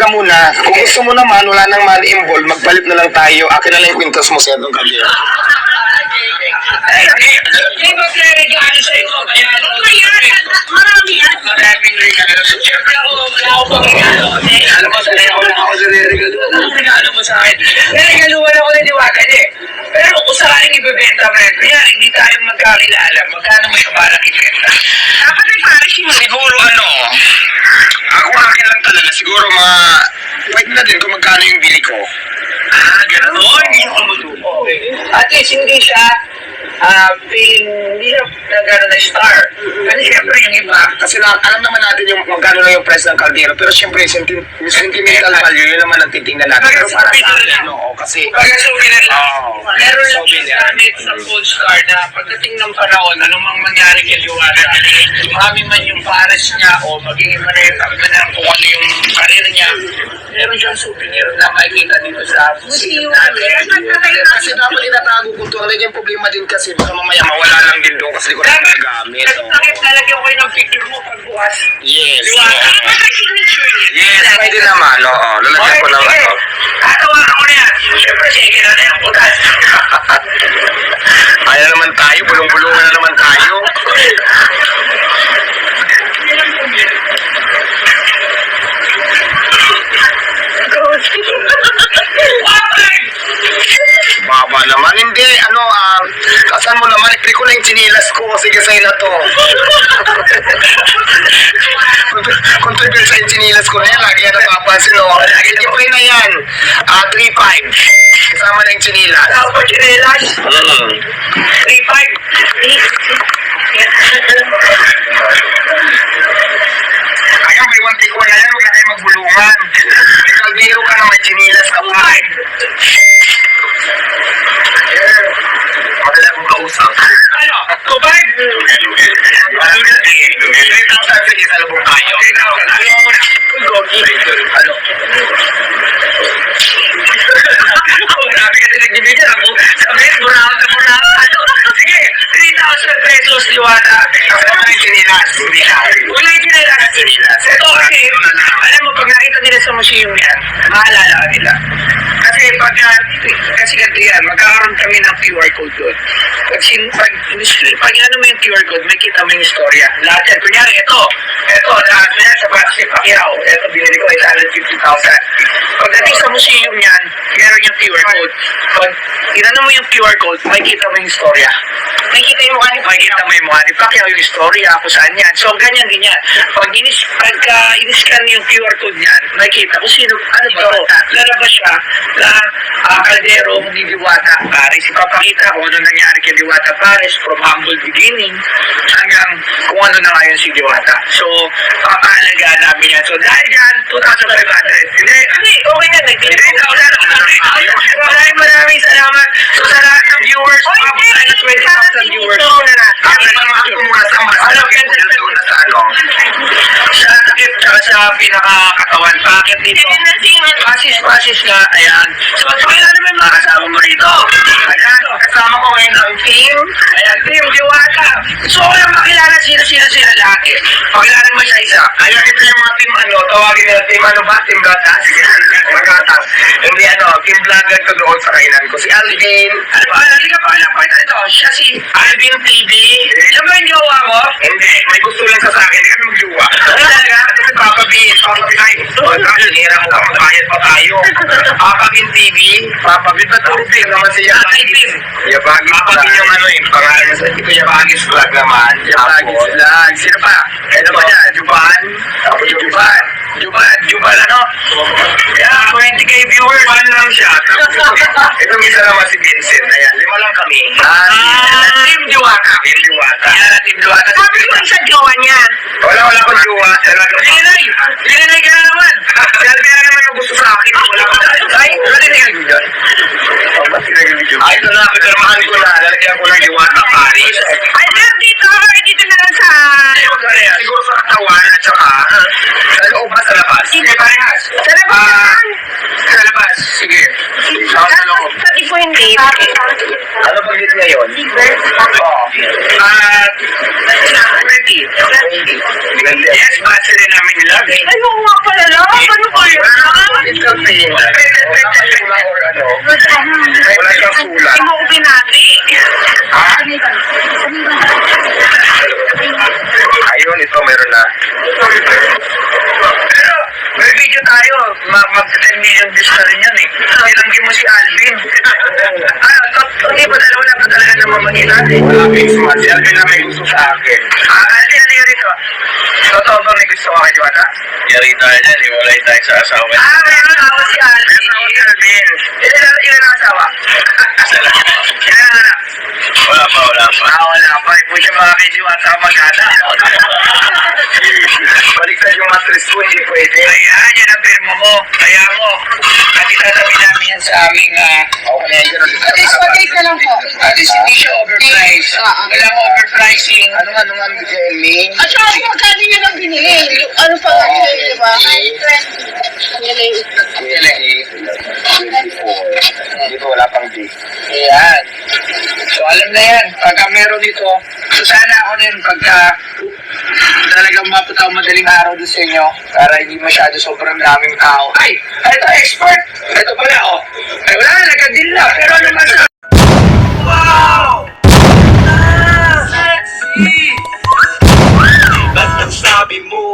ka muna. Kung gusto mo naman, wala nang money involved, magpalit na lang tayo. Akin na lang yung kwintos mo sa itong kaldero. Hindi ba regalo sa'yo? Kaya marami yan. Maraming regalo. Siyempre ako, wala ako pang regalo. Alam mo, sanay ako na ako sa regalo. Anong regalo mo sa akin? Regaluhan ako ng Diwata niya. Pero kung sakaling ibebenta mo yan, kaya hindi tayo magkakilala. Magkano mo yung parang ibenta? Dapat ay Paris mo. Siguro ako akin lang talaga. Siguro pwede na din kung magkano yung bili ko. Ganun. Hindi ako madupo. At least, hindi siya hindi na gano'n na star. Kasi siyempre yung iba. Kasi alam naman natin yung magkano lang yung price ng kaldero. Pero siyempre, sentimental value, yun naman ang titingnan natin. Pero para sa akin, kasi... Pagka souvenir lang. Meron lang siya gamit sa full star na pagdating ng panahon, anumang mangyari kay Diwata, marami man yung pares niya o maging kung ano yung karir niya, meron siyang souvenir na makikita dito sa museum natin. Kasi dapat inatago ko ito. Ang naging problema din kasi baka mamaya mawala lang din doon kasi di ko na nagamit. Nalagyan ko yung picture mo pagbukas. Yes. Diwata. Signature yun. Yes, pwede naman. Oo, lalagyan ko ng ano. Atawaran ko na yan. Siyempre, sige na na yung butas. Kaya naman tayo, bulong-bulungan na naman tayo. Baba naman, hindi, kasan mo naman, ikli ko na yung chinilas ko, sige sa'yo na to. Contribute sa yung chinilas ko na yan, lagi yan napapansin, o. Sige pa na yan, 3-5, kasama na yung chinilas. Tapos po, chinelas. 3-5. Ayan, may one take one na yan, huwag na kayo magbulungan. May kaldero ka na, may chinilas ka pa. Madala kong kausap. Ano? 2-5? Sige, salubong tayo. Ano mo na? Ano? Grabe ka din nagbibigyan ako. Sabihin, burahan na burahan. Ano? Sige, 3,000 pesos, Diwata. Kasama na yung chinilas. Wala yung chinilas. Ito kasi, alam mo, pag nakita nila sa museum yan, maalala ka nila. Kasi ganito yan, magkakaroon kami ng QR code doon. Pag ano mo yung QR code, may kita mo yung istorya. Lahat yan. Kunyari, ito, lahat mo yan sa Patsy Pacquiao. Ito, binili ko 850,000. Pagdating sa museum yan, meron yung QR code. Pag inano mo yung QR code, may kita mo yung istorya. May kita mo yung mukha ni Pacquiao, yung istorya, kung saan yan. So, ganyan. Pagka in-scan yung QR code niyan, may kita kung sino, ano ba ito? Lalabas siya na kaldero ni Diwata Paris. Ipapakita kung ano nangyari kay Diwata Paris from humble beginning hanggang kung ano na ngayon si Diwata. So, papahalagaan namin yan. So, dahil yan, 2,500. Hindi, okay na. Maraming salamat. So, sa lahat ng viewers, tapos tayo na 20,000 viewers. Sa takip, sa pinakakatawan. Bakit dito? Pasis nga, ayan. So, pakilala naman yung mga kasama mo rito. Ayan, kasama ko ngayon ang team. Ayan, Team Diwata. So, walang makilala sino lahat eh. Pakilala mo isa-isa. Ayan, ito yung mga team, tawagin nila team, Team Gata. Sige, magatas. Hindi, team vlogger ko doon sa kainan ko. Si Alvin. Ano ba? Halika pa ito. Siya si Alvin TV. Yung ba yung jowa mo? Hindi, may gusto lang sa akin. Hindi kami magjuwa. Talaga? Ito si Papa Bin. Ay, hira mo ka, magbayad pa tayo. Papa Bin TV. Papa Bin, ba't puro Bin naman siya? Yabagis Papa Bin yung pangalan niya sa ito, Yabagis Vlog naman. Yabagis Vlog. Sino pa? Ano ba niya? Juban? Juban ano? Yeah, 20K viewers. Juban lang siya. Itong isa naman si Vincent. Ayan, 5 lang kami. Team Diwata. Team Diwata. Yan, Team Diwata. Sabi ko sa jowa niya. Wala akong juwa. Linay ka na naman. Sabi na naman yung gusto sa akin. Wala akong Ay, wala din kayo dyan. Ay, ito na. Pagkarmahan ko na. Lalagyan ko ng Diwata Paris. Ay, dito na lang sa... Siguro sa katawan at saka sa loob ba sa labas? Sige, parehas. Sa labas naman. Sa labas. Sige. Sa loob. Sa tipo hindi. Ano bang date ngayon? Oo. 20. Yes, base rin namin nila. Ay, oo nga pala lang. Ano ba yun? 10 million views na rin yan eh. Nilanggi mo si Alvin. Hindi ba wala pa talaga naman magitan eh. Wala fix man. Si Alvin na may gusto sa akin. Alvin, ano yun ito? Totoo ba may gusto ka kay Diwata? Yari tayo dyan. Iwalay tayo sa asawa. May asawa si Alvin. Asawa si Alvin. Ilan ang asawa? Ilan ang anak? Wala pa. Wala pa. Ipo siya mga kay Diwata mag-ana. Baliktad yung mattress ko, hindi pwede. Ayan, yan ang firma mo. Kaya mo. At itatabi namin yan sa aming... Okay, yan. At least, na lang po. At least hindi siya overpriced. Walang overpricing. Ano nga bigay ni? At saka, magkano yun ang binili? Ano pa nga yun, di ba? Dito wala pang D. Ayan. So, alam na yan. Pagka meron ito, so sana ako din pagka talagang mapunta ako madaling araw doon sa inyo para hindi masyado sobrang daming tao. Ay! Ito, expert! Ito pala, oh. Ay, wala na, nagka-deal na. Pero ano man sa... Wow! Sexy! Ba't ang sabi mo